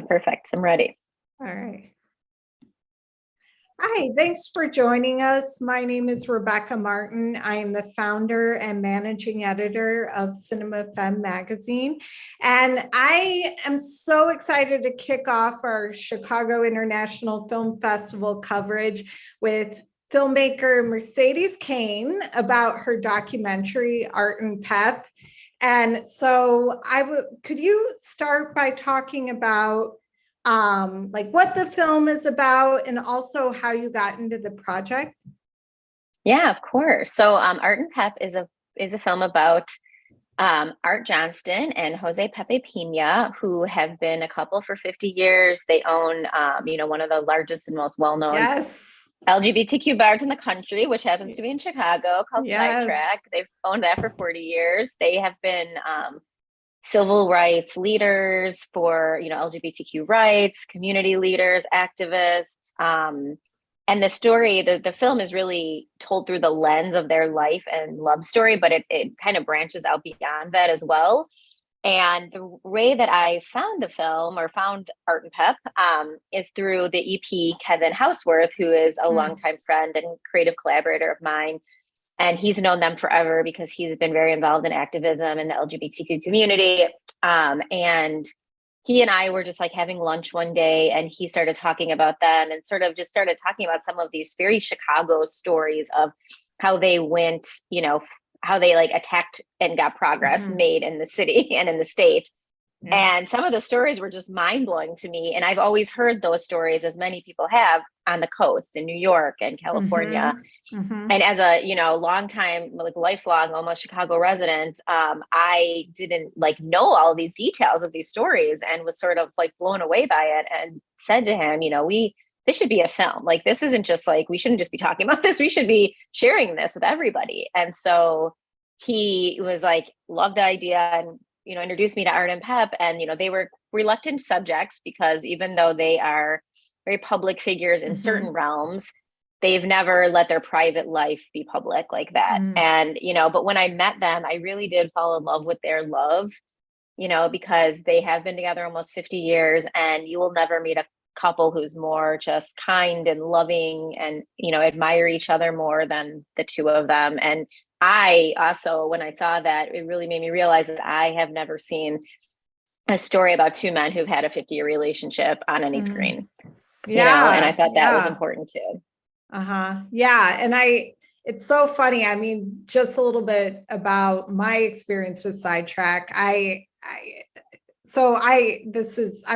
Perfect. I'm ready. All right. Hi, thanks for joining us. My name is Rebecca Martin. I am the founder and managing editor of CinemaFest magazine. And I am so excited to kick off our Chicago International Film Festival coverage with filmmaker Mercedes Kane about her documentary, Art and Pep. And so could you start by talking about like what the film is about and also how you got into the project? Yeah, of course. So Art and Pep is a film about Art Johnston and Jose Pepe Peña, who have been a couple for 50 years. They own one of the largest and most well-known LGBTQ bars in the country, which happens to be in Chicago, called Sidetrack. They've owned that for 40 years. They have been civil rights leaders for, LGBTQ rights, community leaders, activists. And the story, the film is really told through the lens of their life and love story, but it kind of branches out beyond that as well. And the way that I found the film or found Art and Pep is through the EP Kevin Houseworth, who is a longtime friend and creative collaborator of mine. And he's known them forever because he's been very involved in activism in the LGBTQ community. And he and I were just like having lunch one day, and he started talking about them and sort of just started talking about some of these very Chicago stories of how they went, how they like attacked and got progress made in the city and in the state. Yeah. And some of the stories were just mind blowing to me. And I've always heard those stories, as many people have, on the coast in New York and California. And as a, long time, like lifelong, almost Chicago resident, I didn't know all these details of these stories and was sort of like blown away by it and said to him, this should be a film. Like, this isn't just we shouldn't just be talking about this. We should be sharing this with everybody. And so he was loved the idea and, introduced me to Art and Pep. And, they were reluctant subjects because even though they are very public figures in certain realms, they've never let their private life be public like that. And, but when I met them, I really did fall in love with their love, because they have been together almost 50 years, and you will never meet a couple who's more just kind and loving and, admire each other more than the two of them. And I also, when I saw that, it really made me realize that I have never seen a story about two men who've had a 50-year relationship on any screen. Yeah. And I thought that was important too. Yeah. And it's so funny. I mean, just a little bit about my experience with Sidetrack. I'm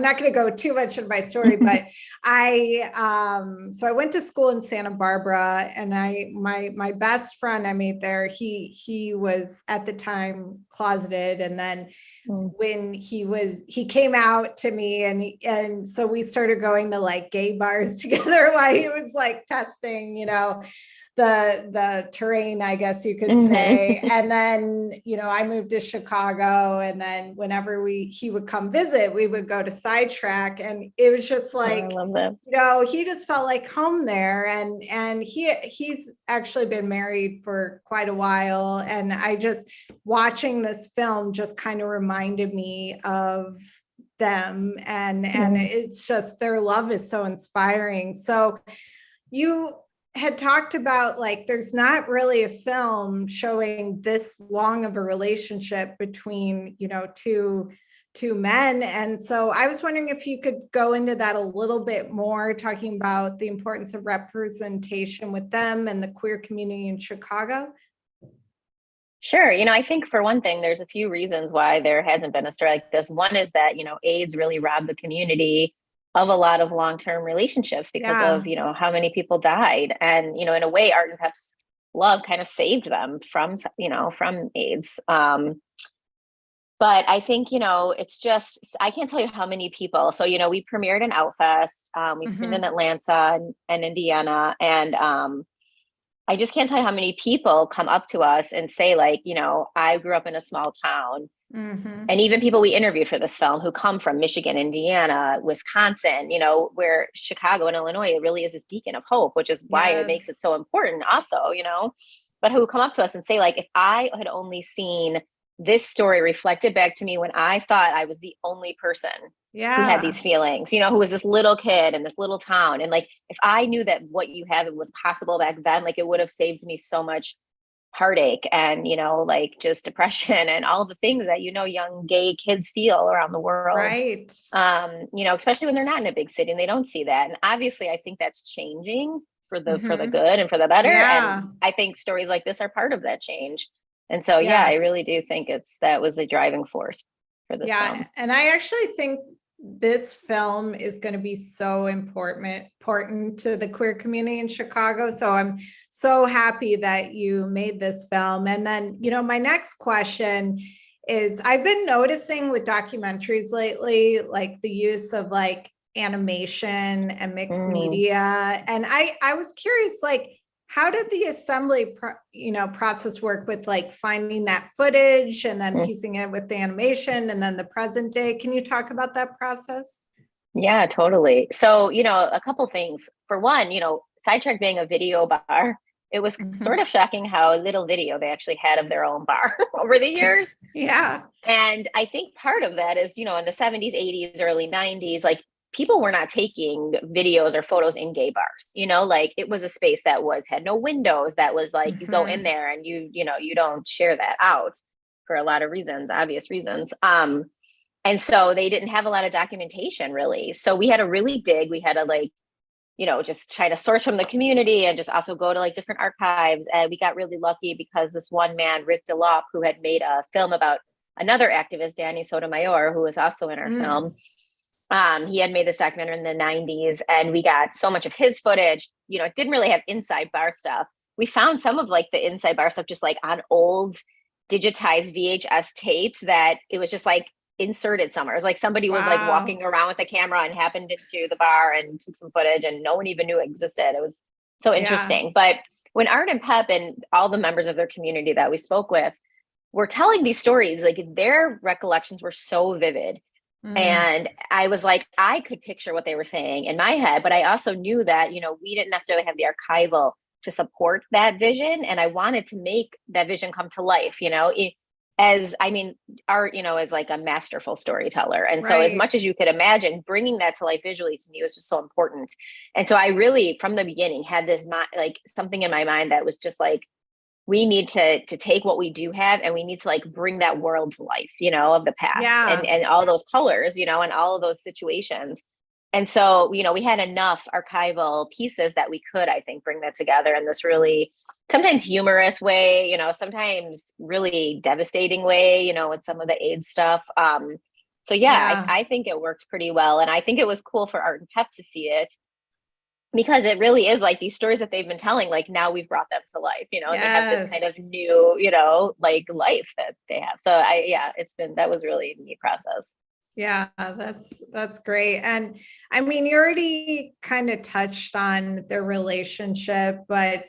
not going to go too much into my story, but so I went to school in Santa Barbara, and my best friend I made there, he was at the time closeted. And then when he came out to me, and so we started going to gay bars together while he was testing, the terrain, I guess you could say. And then, I moved to Chicago, and then whenever he would come visit, we would go to Sidetrack, and it was just I love that. he just felt like home there. And he's actually been married for quite a while. And I just, watching this film just kind of reminded me of them. And it's just, their love is so inspiring. So you had talked about there's not really a film showing this long of a relationship between two men. And so I was wondering if you could go into that a little bit more, talking about the importance of representation with them and the queer community in Chicago. Sure. I think for one thing, there's a few reasons why there hasn't been a story like this. One is that, AIDS really robbed the community of a lot of long-term relationships because of, how many people died. And, in a way, Art and Pep's love kind of saved them from AIDS. But I think, it's just, I can't tell you how many people. So, we premiered in Outfest. We screened in Atlanta and Indiana. And I just can't tell you how many people come up to us and say I grew up in a small town. And even people we interviewed for this film who come from Michigan, Indiana, Wisconsin, where Chicago and Illinois, it really is this beacon of hope, which is why it makes it so important also, but who come up to us and say if I had only seen this story reflected back to me when I thought I was the only person who had Yeah. these feelings, who was this little kid in this little town. And like, if I knew that what you have was possible back then, like it would have saved me so much heartache and, like just depression and all the things that, young gay kids feel around the world. Right. Especially when they're not in a big city and they don't see that. And obviously I think that's changing for the Hmm. good and for the better. Yeah. And I think stories like this are part of that change. And so, yeah, Yeah. I really do think that was a driving force for this Yeah. film. And I actually think this film is going to be so important to the queer community in Chicago. So I'm so happy that you made this film. And then, my next question is, I've been noticing with documentaries lately, like the use of like animation and mixed media. And I was curious, like, how did the assembly process work with like finding that footage and then piecing it with the animation and then the present day? Can you talk about that process? Yeah, totally. So, a couple things. For one, Sidetrack being a video bar, it was sort of shocking how little video they actually had of their own bar over the years. Yeah. And I think part of that is, in the 70s, 80s, early 90s, like people were not taking videos or photos in gay bars, like it was a space that had no windows, that was like you go in there and you don't share that out for a lot of reasons, obvious reasons. And so they didn't have a lot of documentation really. So we had to really dig. We had to like, just try to source from the community and just also go to like different archives. And we got really lucky because this one man, Rick DeLopp, who had made a film about another activist, Danny Sotomayor, who was also in our film. He had made this documentary in the 90s and we got so much of his footage. It didn't really have inside bar stuff. We found some of like the inside bar stuff just like on old digitized VHS tapes that it was just like inserted somewhere. It was like somebody was like walking around with a camera and happened into the bar and took some footage and no one even knew it existed. It was so interesting. Yeah. But when Art and Pep and all the members of their community that we spoke with were telling these stories, like their recollections were so vivid. And I was like, I could picture what they were saying in my head, but I also knew that, we didn't necessarily have the archival to support that vision. And I wanted to make that vision come to life, art, is like a masterful storyteller. And so as much as you could imagine, bringing that to life visually to me was just so important. And so I really, from the beginning, had this, like something in my mind that was just like, we need to take what we do have and we need to like bring that world to life, of the past and all those colors, and all of those situations. And so, we had enough archival pieces that we could, I think, bring that together in this really sometimes humorous way, sometimes really devastating way, with some of the AIDS stuff. So I think it worked pretty well. And I think it was cool for Art and Pep to see it because it really is like these stories that they've been telling, like now we've brought them to life, and they have this kind of new, like life that they have. So that was really a neat process. Yeah, that's great. And I mean, you already kind of touched on their relationship, but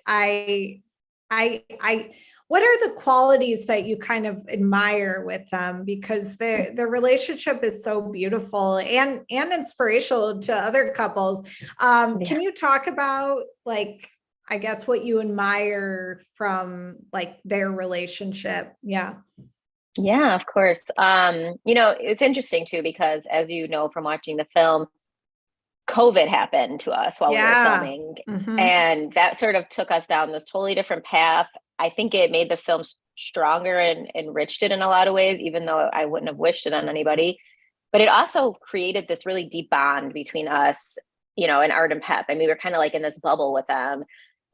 what are the qualities that you kind of admire with them? Because their relationship is so beautiful and inspirational to other couples. Can you talk about like, I guess what you admire from like their relationship? Yeah. Yeah, of course. It's interesting too, because as you know, from watching the film, COVID happened to us while we were filming. And that sort of took us down this totally different path. I think it made the film stronger and enriched it in a lot of ways, even though I wouldn't have wished it on anybody. But it also created this really deep bond between us, and Art and Pep. I mean, we were kind of like in this bubble with them.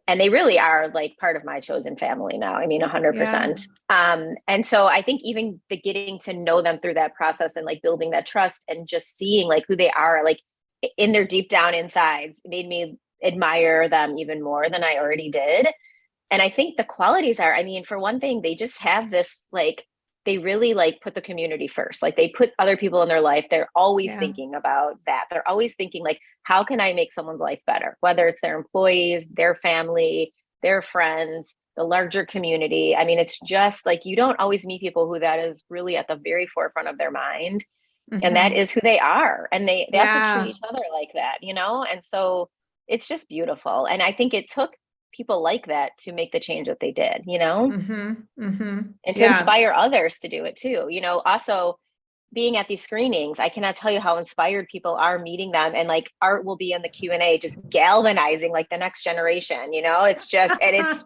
And they really are like part of my chosen family now. I mean, 100%. And so I think even the getting to know them through that process and like building that trust and just seeing like who they are, like in their deep down insides, made me admire them even more than I already did. And I think the qualities are, I mean, for one thing, they just have this, like, they really like put the community first. Like they put other people in their life. They're always thinking about that. They're always thinking like, how can I make someone's life better? Whether it's their employees, their family, their friends, the larger community. I mean, it's just like, you don't always meet people who that is really at the very forefront of their mind. And that is who they are. And they also treat each other like that, And so it's just beautiful. And I think it took people like that to make the change that they did, and to inspire others to do it too. Also, being at these screenings, I cannot tell you how inspired people are meeting them, and like art will be in the Q&A just galvanizing like the next generation, you know. It's just, and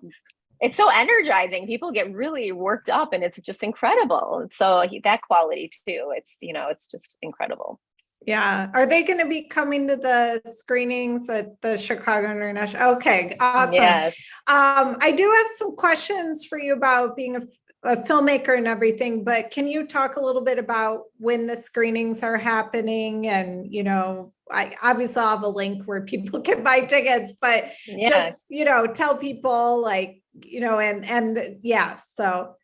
it's so energizing. People get really worked up and it's just incredible. So that quality too, it's, you know, it's just incredible. Yeah. Are they going to be coming to the screenings at the Chicago International? Okay, awesome. Yes. I do have some questions for you about being a filmmaker and everything, but can you talk a little bit about when the screenings are happening? And, you know, I obviously have a link where people can buy tickets, but just, you know, tell people like, you know, and yeah, so.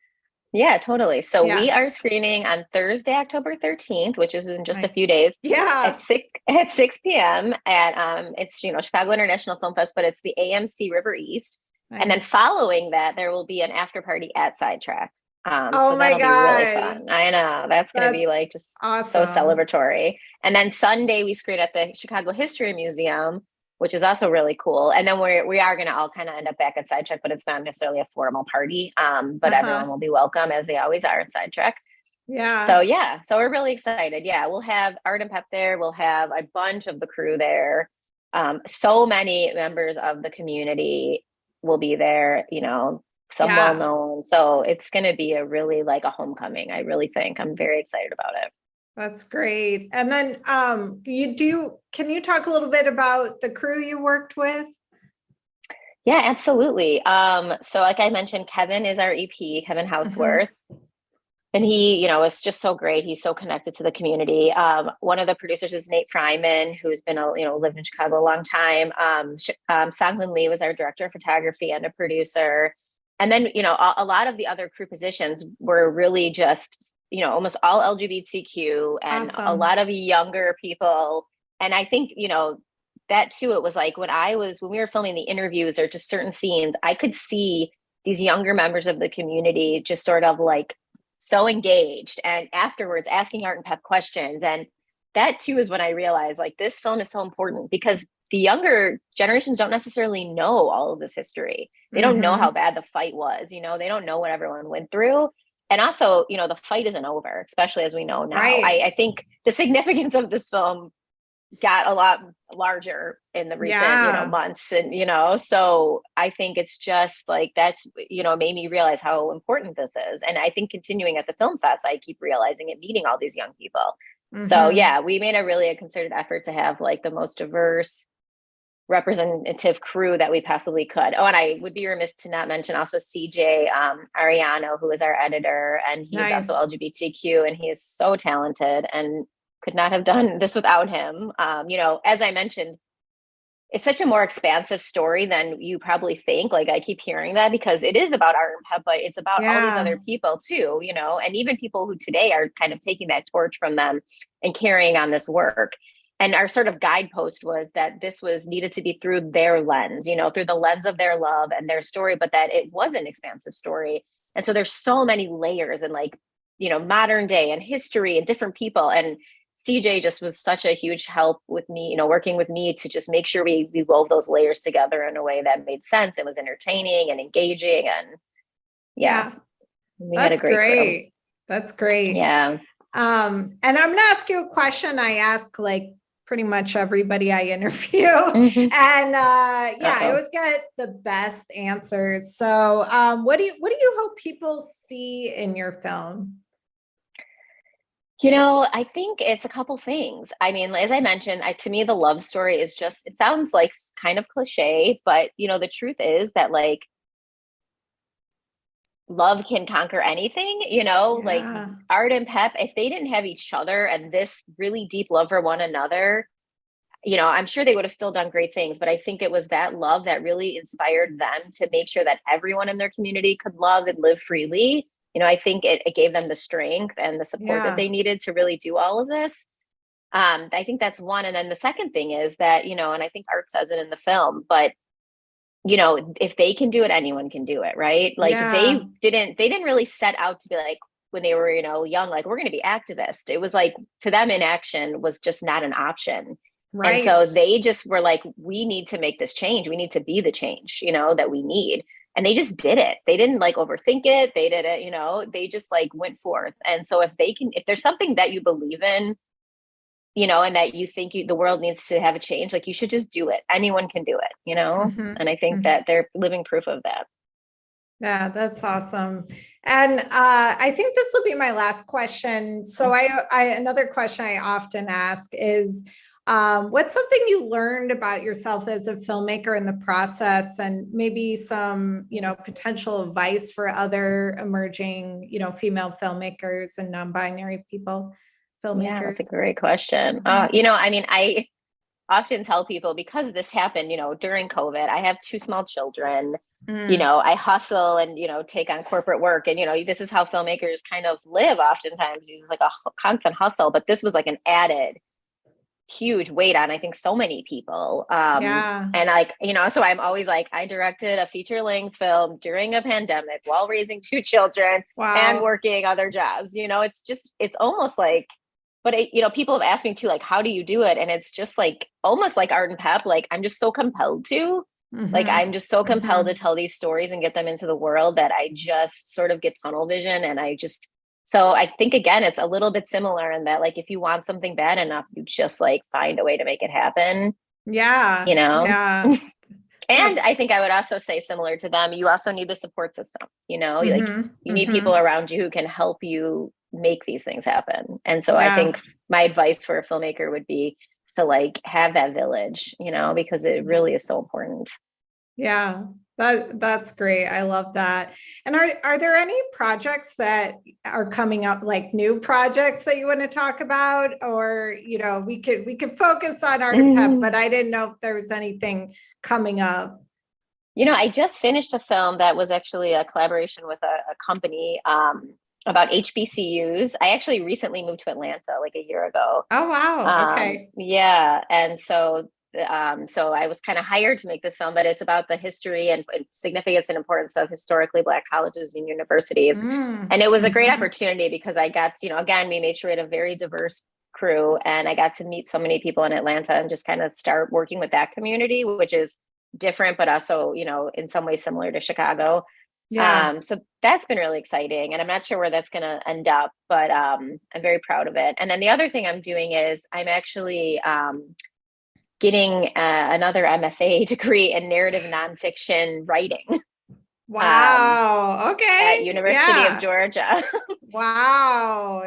Yeah, totally. So we are screening on Thursday, October 13th, which is in just a few days. Yeah. At 6 p.m. at it's, you know, Chicago International Film Fest, but it's the AMC River East. Nice. And then following that, there will be an after party at Sidetrack. Oh so my that'll God. be really fun. I know. That's going to be like just awesome. So celebratory. And then Sunday we screen at the Chicago History Museum, which is also really cool. And then we are going to all kind of end up back at Sidetrack, but it's not necessarily a formal party. But everyone will be welcome, as they always are at Sidetrack. Yeah. So we're really excited. Yeah, we'll have Art and Pep there. We'll have a bunch of the crew there. So many members of the community will be there, you know, some well known. So it's going to be a really like a homecoming. I really think. I'm very excited about it. That's great. And then can you talk a little bit about the crew you worked with? Yeah, absolutely. So like I mentioned, Kevin is our EP, Kevin Houseworth. And he, you know, is just so great. He's so connected to the community. One of the producers is Nate Fryman, who's been, lived in Chicago a long time. Sangmin Lee was our director of photography and a producer. And then, you know, a lot of the other crew positions were really just, you know, almost all LGBTQ and a lot of younger people. And I think, you know, that too, it was like when we were filming the interviews or just certain scenes, I could see these younger members of the community just sort of like so engaged and afterwards asking Art and Pep questions. And that too is when I realized like this film is so important because the younger generations don't necessarily know all of this history. They don't know how bad the fight was, you know, they don't know what everyone went through. And also, you know, the fight isn't over, especially as we know now. Right. I think the significance of this film got a lot larger in the recent, months. And, so I think it's just like, that's, made me realize how important this is. And I think continuing at the film fest, I keep realizing it, meeting all these young people. So yeah, we made a concerted effort to have like the most diverse representative crew that we possibly could. Oh, and I would be remiss to not mention also CJ Ariano, who is our editor, and he's also LGBTQ, and he is so talented and could not have done this without him. As I mentioned, it's such a more expansive story than you probably think. Like I keep hearing that because it is about Art and Pep, but it's about all these other people too, and even people who today are kind of taking that torch from them and carrying on this work. And our sort of guidepost was that this was needed to be through their lens, through the lens of their love and their story, but that it was an expansive story. And so there's so many layers and modern day and history and different people. And CJ just was such a huge help with me, working with me to just make sure we wove those layers together in a way that made sense. It was entertaining and engaging. And we had a great crew. That's great. Yeah. And I'm going to ask you a question I ask like pretty much everybody I interview. And I always get the best answers. So what do you hope people see in your film? I think it's a couple things. I mean, as I mentioned, to me, the love story is just, it sounds like kind of cliche, but the truth is that like love can conquer anything, like Art and Pep, if they didn't have each other and this really deep love for one another, I'm sure they would have still done great things, but I think it was that love that really inspired them to make sure that everyone in their community could love and live freely. I think it gave them the strength and the support that they needed to really do all of this. I think that's one. And then the second thing is that, and I think Art says it in the film, but if they can do it, anyone can do it. Right. Like they didn't really set out to be like, when they were, young, like we're going to be activists. It was like, to them, inaction was just not an option. Right. And so they just were like, we need to make this change. We need to be the change, that we need. and they just did it. They didn't like overthink it. They did it, you know, they just like went forth. And so if there's something that you believe in, you know, and that you think the world needs to have a change, like you should just do it. Anyone can do it, you know? And I think that they're living proof of that. Yeah, that's awesome. And I think this will be my last question. So another question I often ask is, what's something you learned about yourself as a filmmaker in the process, and maybe some, you know, potential advice for other emerging, you know, female filmmakers and non-binary people, filmmakers? Yeah, that's a great question. You know, I mean, I often tell people, because this happened, you know, during COVID, I have 2 small children, you know, I hustle and, you know, take on corporate work. And, you know, this is how filmmakers kind of live oftentimes, it's like a constant hustle, but this was like an added huge weight on, I think, so many people. And like, you know, so I'm always like, I directed a feature-length film during a pandemic while raising 2 children and working other jobs. You know, it's almost like, but you know, people have asked me too, like, how do you do it? And it's just like, almost like Art and Pep, like, I'm just so compelled to, like, I'm just so compelled to tell these stories and get them into the world that I just sort of get tunnel vision. And so I think, again, it's a little bit similar in that, like, if you want something bad enough, you just like find a way to make it happen. Yeah. You know? Yeah. And I think I would also say, similar to them, you also need the support system, you know, like you need people around you who can help you make these things happen. And so I think my advice for a filmmaker would be to like have that village, you know, because it really is so important. Yeah, that's great. I love that. And are there any projects that are coming up, like new projects that you want to talk about? Or, you know, we could focus on Art and Pep, but I didn't know if there was anything coming up. You know, I just finished a film that was actually a collaboration with a company about HBCUs. I actually recently moved to Atlanta like a year ago. Oh, wow. Okay. Yeah. And so I was kind of hired to make this film, but it's about the history and significance and importance of historically Black colleges and universities. And it was a great opportunity because I got to, you know, again, we made sure we had a very diverse crew, and I got to meet so many people in Atlanta and just kind of start working with that community, which is different, but also, you know, in some ways similar to Chicago. So that's been really exciting, and I'm not sure where that's going to end up, but I'm very proud of it. And then the other thing I'm doing is I'm actually getting another MFA degree in narrative nonfiction writing. Wow. Okay. At University of Georgia. Wow.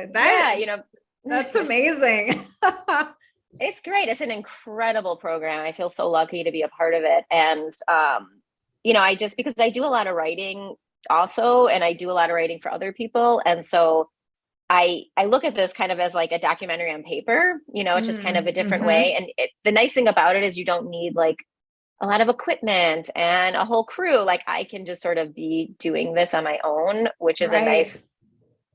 You know, that's amazing. It's great. It's an incredible program. I feel so lucky to be a part of it. And, you know, because I do a lot of writing also, and I do a lot of writing for other people. And so I look at this kind of as like a documentary on paper, you know, it's just kind of a different way. And the nice thing about it is you don't need like a lot of equipment and a whole crew. Like, I can just sort of be doing this on my own, which is a nice,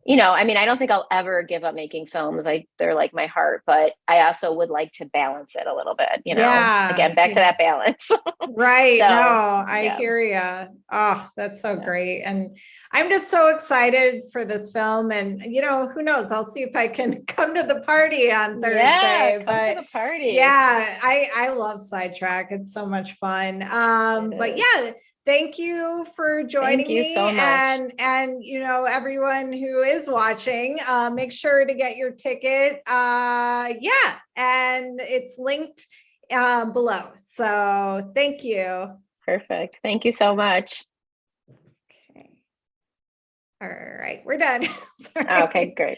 you know, I mean, I don't think I'll ever give up making films. They're like my heart, but I also would like to balance it a little bit, you know, again, back to that balance. Right. So, no, I hear you. Oh, that's so great. And I'm just so excited for this film. And, you know, who knows, I'll see if I can come to the party on Thursday. Yeah, come to the party. Yeah, I love Sidetrack. It's so much fun. But yeah, thank you for joining me. So much. And you know, everyone who is watching, make sure to get your ticket. Yeah, and it's linked below. So thank you. Perfect. Thank you so much. Okay. All right, we're done. Okay, great.